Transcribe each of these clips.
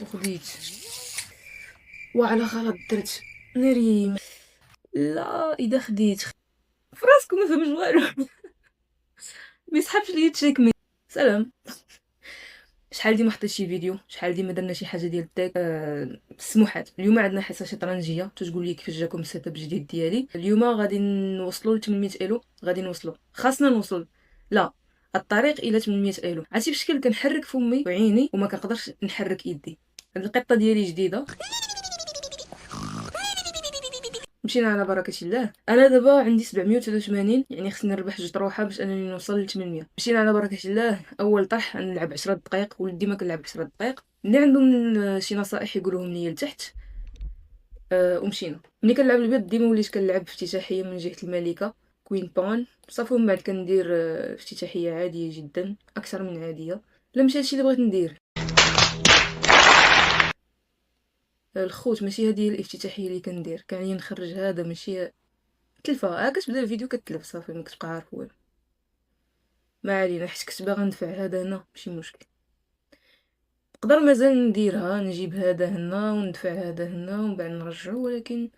وخديت وعلى غلط درت ناري. لا اذا خديت فراسكم ما فهمش والو. ما يسحبش ليا تشيك مي. سلام. شحال ديما حطيت شي فيديو، شحال ديما درنا شي حاجه ديال التك السموحات. اليوم عندنا حصه شطرنجيه تتقول لي كيفاش جاكم السيت اب جديد ديالي. اليوم غادي نوصلوا ل 800 الو، غادي نوصلوا، خاصنا نوصل. لا، الطريق الى 800 الو. عرفتي بشكل كنحرك فمي وعيني وما كنقدرش نحرك يدي. هاد القطه ديالي جديده. مشينا على بركه الله. انا دابا عندي 783، يعني خصني نربح جوج طروحه باش انني نوصل ل 800. مشينا على بركه الله. اول طرح نلعب 10 دقائق، ولدي ما كنلعب 10 دقائق. اللي عندهم شي نصائح يقولوهم لي لتحت. ومشينا. ملي كنلعب البيض ديما وليت كنلعب افتتاحيه من جهه الملكه كوين بون صافي. ومن بعد كندير افتتاحيه عاديه جدا، اكثر من عاديه. لا ماشي هادشي اللي بغيت ندير. الخوت ماشي هذه الافتتاحيه اللي كندير، كان نخرج هذا ماشي تلفه. كتبدا الفيديو كتلف صافي، ما كتبقى عارف والو. ما علينا، حيت كنت باغا ندفع هذا هنا ماشي مشكل. نقدر مازال نديرها، نجيب هذا هنا وندفع هذا هنا ومن بعد نرجعو، ولكن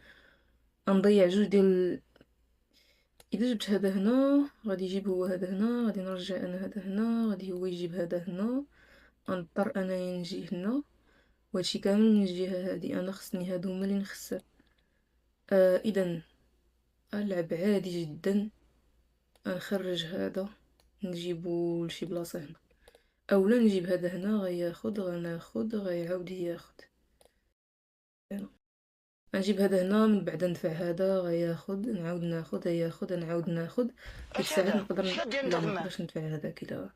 غنضيع جوج ديال. اذا جبت هذا هنا غادي يجيب هو هذا هنا، غادي نرجع انا هذا هنا، غادي هو يجيب هذا هنا، غنضطر انايا نجي هنا، وهادشي كامل من الجهه هادي. انا خصني هادو هما اللي نخسر. اذا اللعب عادي جدا. نخرج هذا نجيبو لشي بلاصه هنا، اولا نجيب هذا هنا غياخد، غناخد غيعاود ياخد. نجيب هذا هنا من بعد ندفع هذا غياخد، نعاود ناخد غياخد، نعاود ناخد. ديك الساعات نقدر لا ما نقدرش ندفع هذاك. الا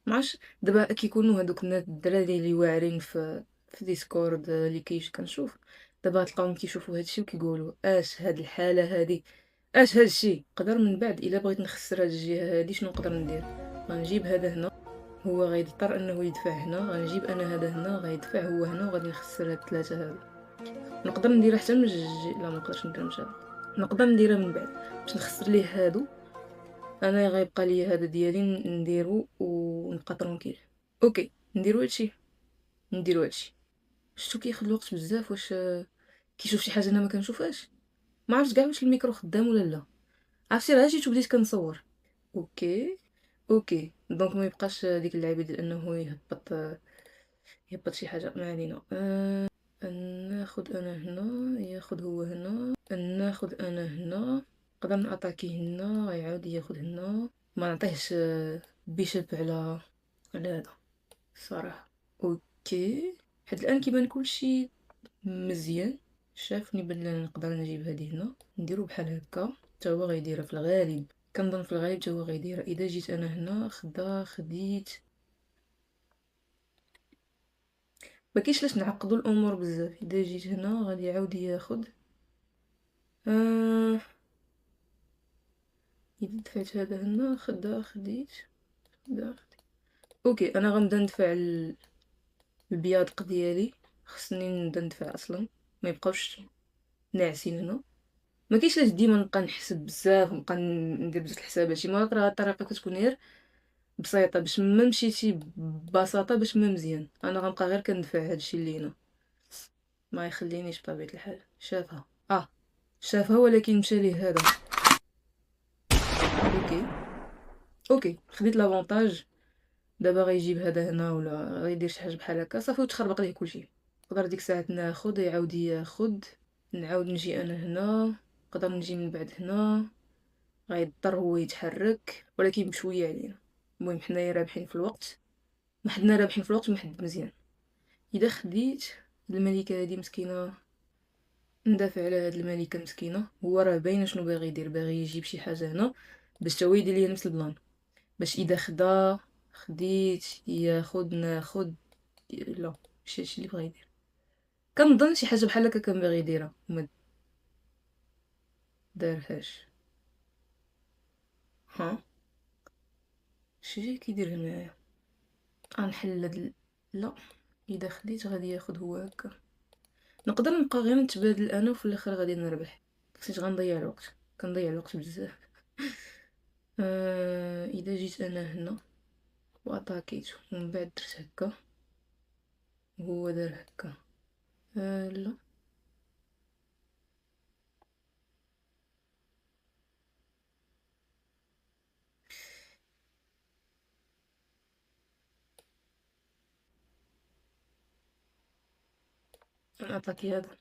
معرفتش دابا كيكونوا هادوك الدراري اللي واعرين في ديسكورد اللي كنشوف دابا تلقاهم كيشوفوا هادشي وكيقولوا اش هاد الحاله هادي، اش هادشي. نقدر من بعد الا بغيت نخسر هاد الجهه هادي شنو نقدر ندير؟ غنجيب هذا هنا، هو غيضطر انه يدفع هنا، غنجيب انا هذا هنا غيدفع هو هنا، وغادي نخسر هاد الثلاثه هادو. نقدر نديرها حتى من لا ما نقدرش نديرها من نقدر نديرها من بعد باش نخسر ليه هادو. انا غيبقى لي هذا ديالي نديرو ونبقى ترونكيل. اوكي نديرو هادشي. شتو كياخد الوقت بزاف. واش كيشوف شي حاجه انا ما كنشوفهاش؟ ما عرفتش كاع واش الميكرو خدام ولا لا. عرفتي راه جيت وبديت كنصور. اوكي دونك ما يبقاش ديك اللعيبه ديال انه يهبط شي حاجه. ما علينا. ناخد انا هنا، ياخد هو هنا، ناخد انا هنا، نقدر ناتاكي هنا غيعاود ياخد هنا. ما نعطيهش بيشب على هذا الصراحه. اوكي حد الان كيبان كلشي مزيان. شافني بلي نقدر نجيب هذه هنا نديرو بحال هكا. حتى هو غيديرها في الغالب، كنظن في الغالب حتى هو غيديرها. اذا جيت انا هنا خديت. ما كاينش لاش نعقدوا الامور بزاف. اذا جيت هنا غادي يعاود ياخد. اذا دفعت هذا هنا خديت. اوكي انا غنبدا ندفع البيادق ديالي. خصني نبدا ندفع اصلا، ما يبقاوش ناعسين هنا. ما كاينش لاش ديما نبقى نحسب بزاف، نبقى ندير بزاف الحسابات. شي مرات راه الطريقه كتكون غير بسيطه باش ما مشيتي ببساطه باش ما مزيان. انا غنبقى غير كندفع هادشي اللي هنا، ما يخلينيش بطبيعه الحال. شافها شافها ولكن مشى ليه هذا. اوكي خديت لافونتاج. دابا غيجيب هذا هنا ولا غيدير شي حاجه بحال هكا صافي وتخربق ليه كلشي. نقدر ديك الساعه ناخد يعاود ياخد، نعاود نجي انا هنا، نقدر نجي من بعد هنا. غيضطر هو يتحرك ولكن بشويه علينا. المهم حنايا رابحين في الوقت، ما حدنا رابحين في الوقت وما حد مزيان. اذا خديت الملكه هذه مسكينه، ندافع على هاد الملكه مسكينه. هو راه باينه شنو باغي يدير، باغي يجيب شي حاجه هنا باش تا هو يدير ليا نفس البلان. باش اذا خديت ياخد ناخد. لا ماشي هادشي اللي بغا يدير. كنظن شي حاجه بحال هكا كان باغي يديرها وما دارهاش. شي جاي كيدير هنايا. غنحل لا اذا خديت غادي ياخد هو هكا. نقدر نبقى غير نتبادل انا وفي الاخر غادي نربح. حيت غنضيع الوقت، كنضيع الوقت بزاف. اذا جيت انا هنا واتاكيت ومن بعد درت هكا وهو دار هكا. لا نعطيكي هذا.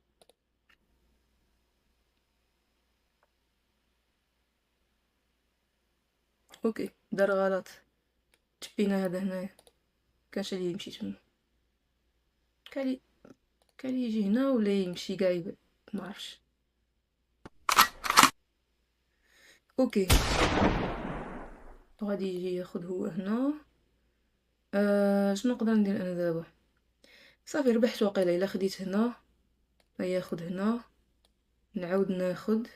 اوكي دار غلط. تبينا هذا هنايا كانش اللي يمشي تما. كان يجي هنا ولا يمشي كاع ما عرفش. اوكي غادي يجي ياخذ هو هنا. شنو نقدر ندير انا دابا؟ صافي ربحت واقيلا. الا خديت هنا ياخذ هنا، نعاود ناخذ.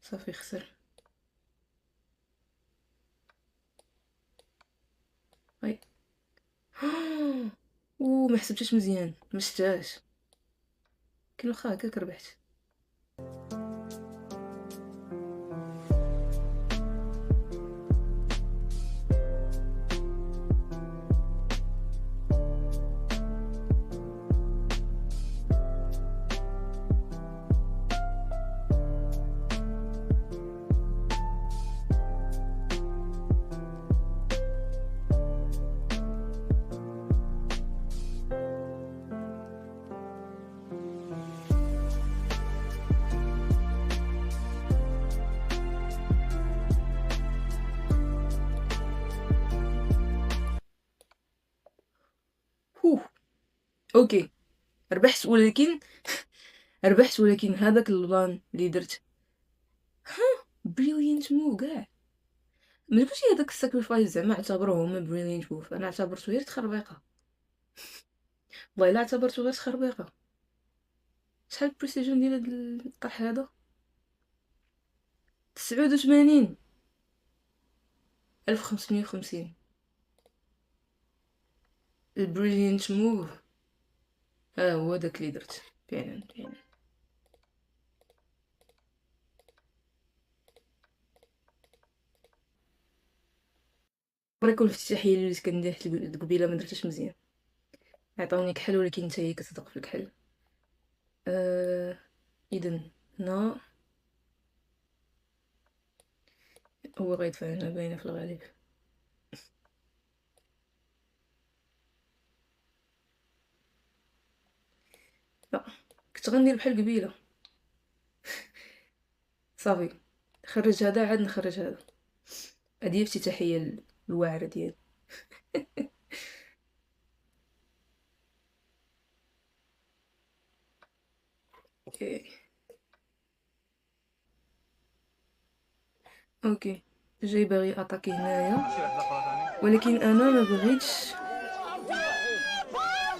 صافي خسر. هاي ما حسبتش مزيان، ما شفتهاش. كي واخا هكاك ربحت. اوكي ربحت، ولكن هذاك البلان اللي درت بريليانت مو كاع ماشي هذاك الساكريفايس زعما اعتبروه هما بريليانت موف. انا اعتبرته غير تخربيقه، والله الا اعتبرته غير تخربيقه. شحال البريسيجن ديال هاد القرح هذا؟ 89 1550. البريليانت موف هو داك اللي درت فعلا. بريكول الافتتاحيه اللي كندير حتى قبيله ما درتش مزيان. عطاوني كحل ولكن انت هي كتصدق في الكحل. اذا هنا هو غيدفع هنا باينه في الغالب. لا كنت غندير بحال قبيله. صافي خرج هذا عاد نخرج هذا. هذه افتتاحيه الواعره ديالي. اوكي جاي باغي اتاكي هنايا، ولكن انا ما بغيتش.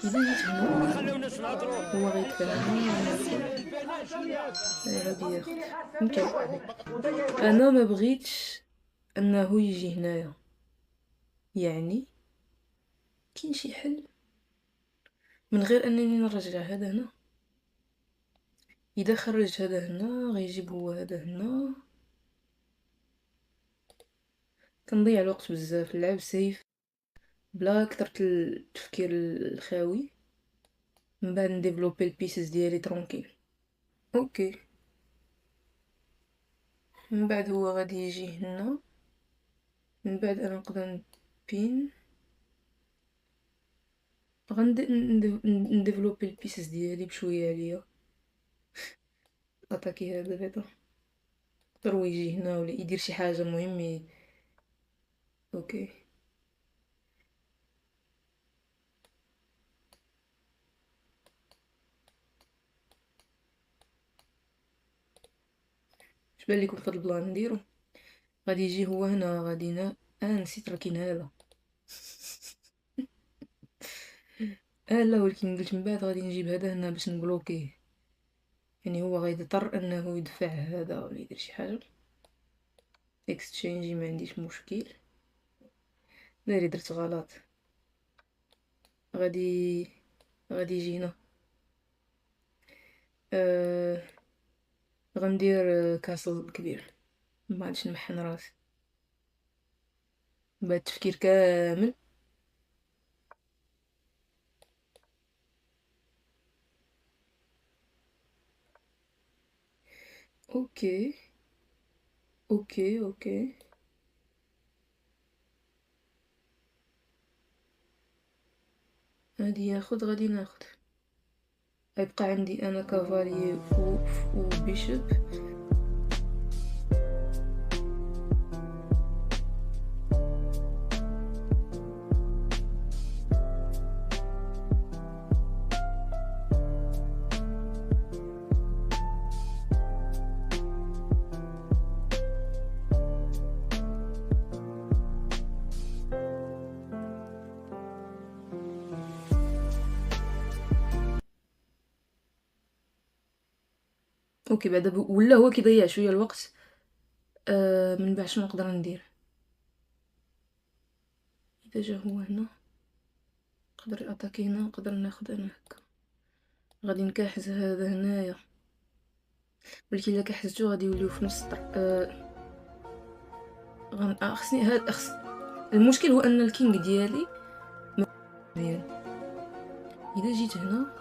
اذا جيت هنا هو غيدفع غادي ياخد. فهمتي؟ انا ما بغيتش انه يجي هنايا. يعني كاين شي حل من غير انني نرجع هذا هنا. اذا خرجت هذا هنا غيجيب هو هذا هنا. كنضيع الوقت بزاف. نلعب سيف بلا كثرة التفكير الخاوي، من بعد نديفلوبي البيسز ديالي ترونكيل. اوكي من بعد هو غادي يجي هنا. من بعد انا نقدر بين نديفلوبي البيسز ديالي بشويه عليا. اتاكي هذا بعدا يقدر هو يجي هنا ولا يدير شي حاجه مهم. اوكي اش بان لكم في هذا البلان نديرو؟ غادي يجي هو هنا غادي نسيت راه كاين هذا. لا ولكن قلت من بعد غادي نجيب هذا هنا باش نبلوكيه. يعني هو غيضطر انه يدفع هذا ولا يدير شي حاجه. اكستشينجي ما عنديش مشكل. داري درت غلط. غادي يجي هنا. غندير كاسل كبير. ما عادش نمحن راسي بعد التفكير كامل. اوكي اوكي اوكي. غادي ياخد، غادي ناخد. غيبقى عندي انا كافالي و بيشوب. اوكي بعدا ولا هو كيضيع شويه الوقت. من بعد شنو نقدر ندير؟ اذا جا هو هنا نقدر اتاكي هنا، نقدر ناخد انا هكا. غادي نكاحز هذا هنايا، ولكن الا كحزتو غادي يوليو في نفس خصني هاد المشكل هو ان الكينغ ديالي مزيان. اذا جيت هنا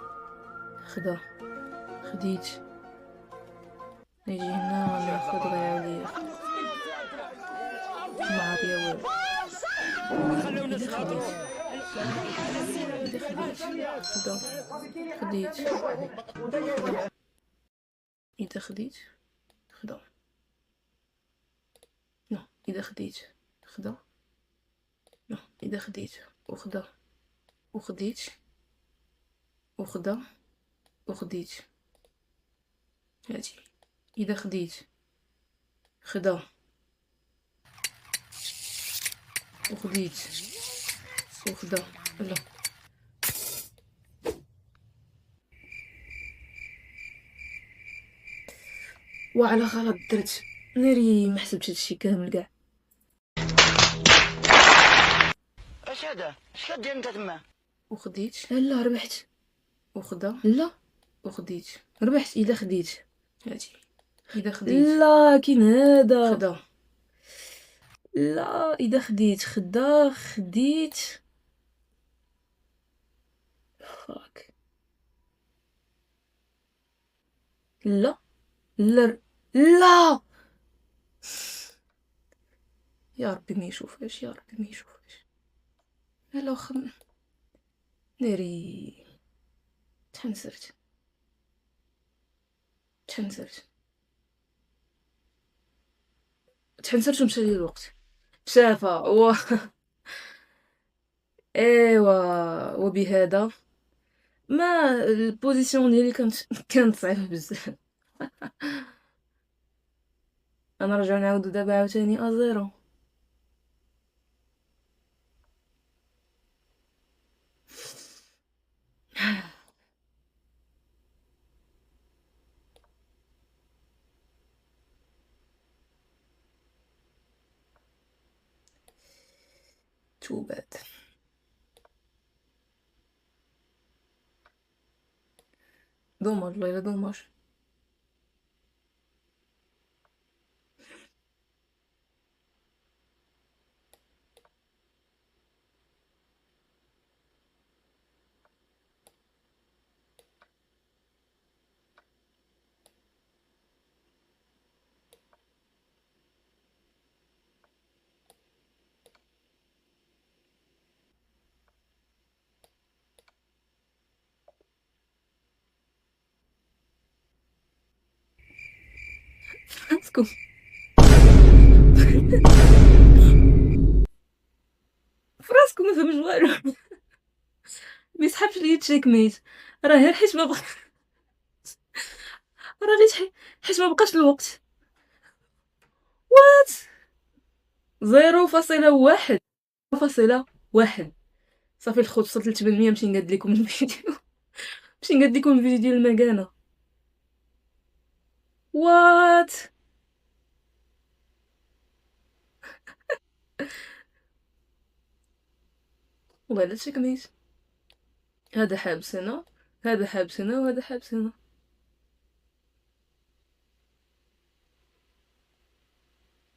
خديت، نجي هنا ناخد، غيعاود ياخد، ما عاطيه والو. إذا خديت خدا. نو إذا خديت خدا. نو إذا خديت وخدا وخديت وخدا وخديت. هاتي إذا خديت خدا وخديت وخدا. لا وعلى غلط درت، ناري ما حسبتش هادشي كامل كاع. اش هذا؟ اش كدير انت تما؟ وخديت. لا ربحت. وخدا. لا وخديت. ربحت. اذا خديت هاتي. اذا خديت. لا كاين هذا. خدا. لا اذا خديت خدا خديت. فاك. لا لا لا يا ربي ما يشوفهاش، يا ربي ما يشوفهاش. لا ناري تحنسرت ومشى لي الوقت. شافا ايوا. وبهذا ما البوزيسيون ديالي كانت صعيبه بزاف. انا رجع نعاودو دابا عاوتاني ازيرو. تو باد. دوماج والله دوماج. فراسكم فراسكم ما فهمش والو. ما يسحبش ليا تشيك ميت، راه غير حيت ما بغا، راه غير حيت ما بقاش الوقت. وات 0.1 0.1. صافي الخوت وصلت ل 800. نمشي نقاد لكم الفيديو. نمشي نقاد لكم الفيديو ديال المكانه. وات والله لا تشيك ميت. هذا حابس هنا، هذا حابس هنا، وهذا حابس هنا.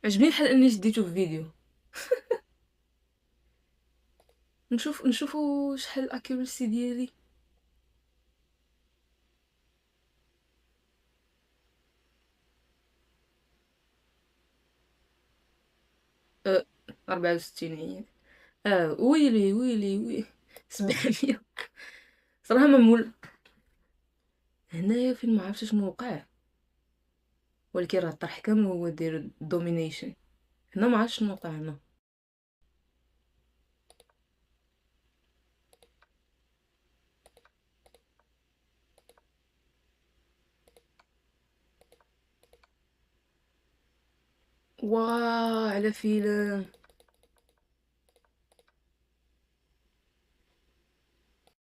عجبني الحال اني شديتو في فيديو. نشوفو شحال الاكيورسي ديالي. 64 هي. ويلي ويلي 700. صراحة ممول. هنايا فين ما عرفتش شنو وقع، ولكن راه طرح كامل هو داير دومينيشن. هنا ما عرفتش شنو وقع هنا. واه على فيلم.